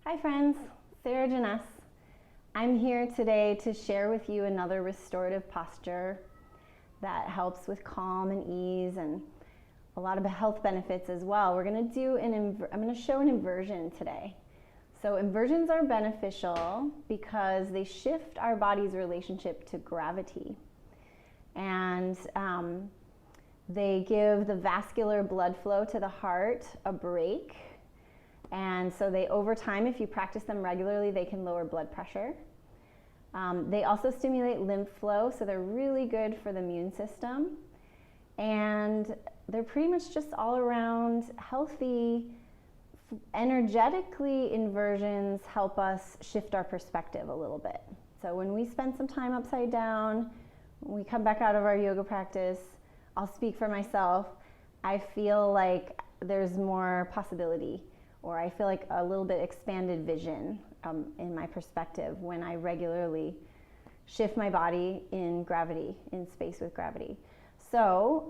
Hi friends, Sarah Janess. I'm here today to share with you another restorative posture that helps with calm and ease and a lot of health benefits as well. I'm going to show an inversion today. So inversions are beneficial because they shift our body's relationship to gravity. And they give the vascular blood flow to the heart a break. And so over time, if you practice them regularly, they can lower blood pressure. They also stimulate lymph flow, so they're really good for the immune system. And they're pretty much just all around healthy. Energetically, inversions help us shift our perspective a little bit. So when we spend some time upside down, when we come back out of our yoga practice, I'll speak for myself, I feel like there's more possibility, or I feel like a little bit expanded vision in my perspective when I regularly shift my body in gravity, in space with gravity. So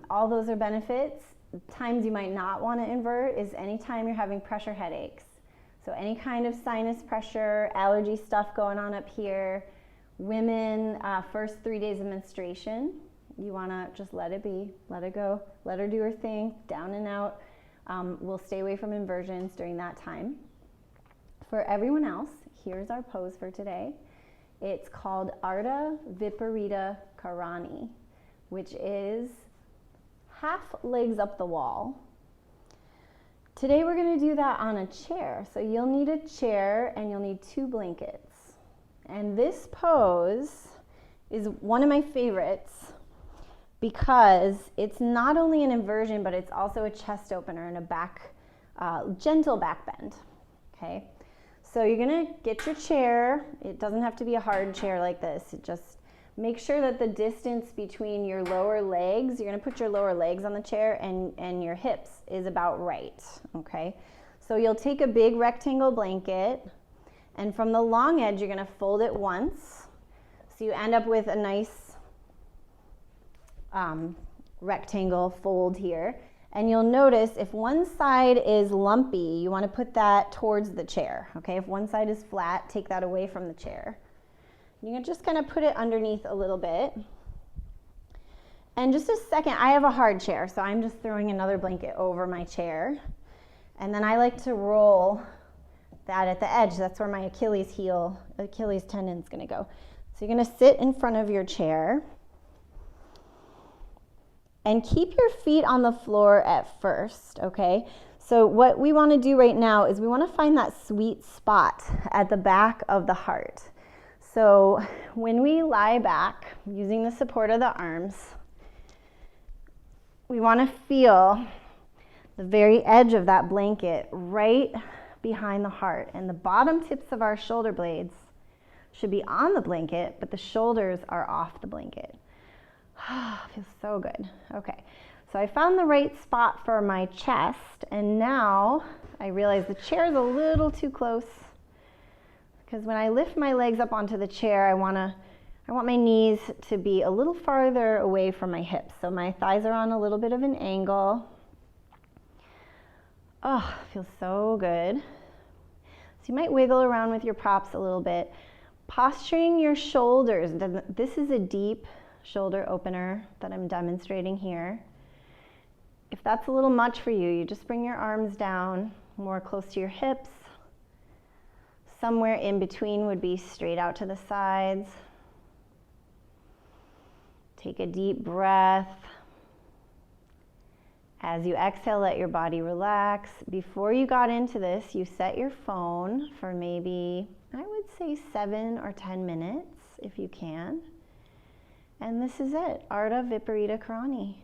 all those are benefits. Times you might not want to invert is anytime you're having pressure headaches. So any kind of sinus pressure, allergy stuff going on up here. Women, first 3 days of menstruation, you want to just let it be, let it go, let her do her thing, down and out. We'll stay away from inversions during that time. For everyone else, here's our pose for today. It's called Ardha, Viparita, Karani, which is half legs up the wall. Today we're going to do that on a chair. So you'll need a chair and you'll need 2 blankets. And this pose is one of my favorites because it's not only an inversion, but it's also a chest opener and a gentle back bend. Okay, so you're gonna get your chair. It doesn't have to be a hard chair like this. Just make sure that the distance between your lower legs, you're gonna put your lower legs on the chair and your hips is about right, okay? So you'll take a big rectangle blanket, and from the long edge, you're gonna fold it once. So you end up with a nice rectangle fold here. And you'll notice if one side is lumpy, you want to put that towards the chair. Okay, if one side is flat, take that away from the chair. You can just kind of put it underneath a little bit. And just a second, I have a hard chair, so I'm just throwing another blanket over my chair. And then I like to roll that at the edge. That's where my Achilles tendon is going to go. So you're going to sit in front of your chair. And keep your feet on the floor at first, okay? So what we want to do right now is we want to find that sweet spot at the back of the heart. So when we lie back, using the support of the arms, we want to feel the very edge of that blanket right behind the heart. And the bottom tips of our shoulder blades should be on the blanket, but the shoulders are off the blanket. Feels so good. Okay, so I found the right spot for my chest, and now I realize the chair is a little too close because when I lift my legs up onto the chair, I want my knees to be a little farther away from my hips. So my thighs are on a little bit of an angle. Oh, feels so good. So you might wiggle around with your props a little bit. Posturing your shoulders. This is a deep shoulder opener that I'm demonstrating here. If that's a little much for you, you just bring your arms down more close to your hips. Somewhere in between would be straight out to the sides. Take a deep breath. As you exhale, let your body relax. Before you got into this, you set your phone for maybe, I would say 7 or 10 minutes if you can. And this is it, Ardha, Viparita, Karani.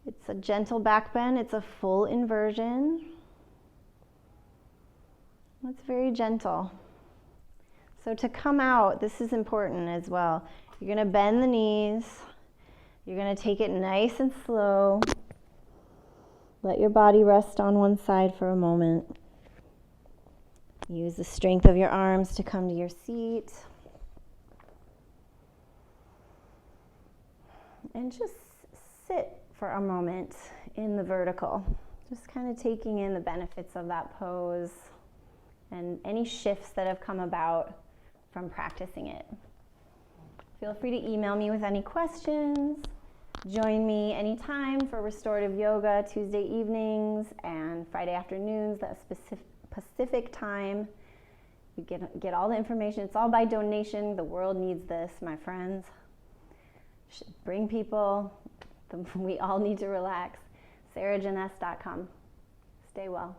It's a gentle back bend, it's a full inversion. It's very gentle. So to come out, this is important as well. You're gonna bend the knees. You're gonna take it nice and slow. Let your body rest on one side for a moment. Use the strength of your arms to come to your seat. And just sit for a moment in the vertical. Just kind of taking in the benefits of that pose. and any shifts that have come about from practicing it. Feel free to email me with any questions. Join me anytime for restorative yoga Tuesday evenings and Friday afternoons, that Pacific time. You get all the information. It's all by donation. The world needs this, my friends. Bring people. We all need to relax. sarahjanness.com. Stay well.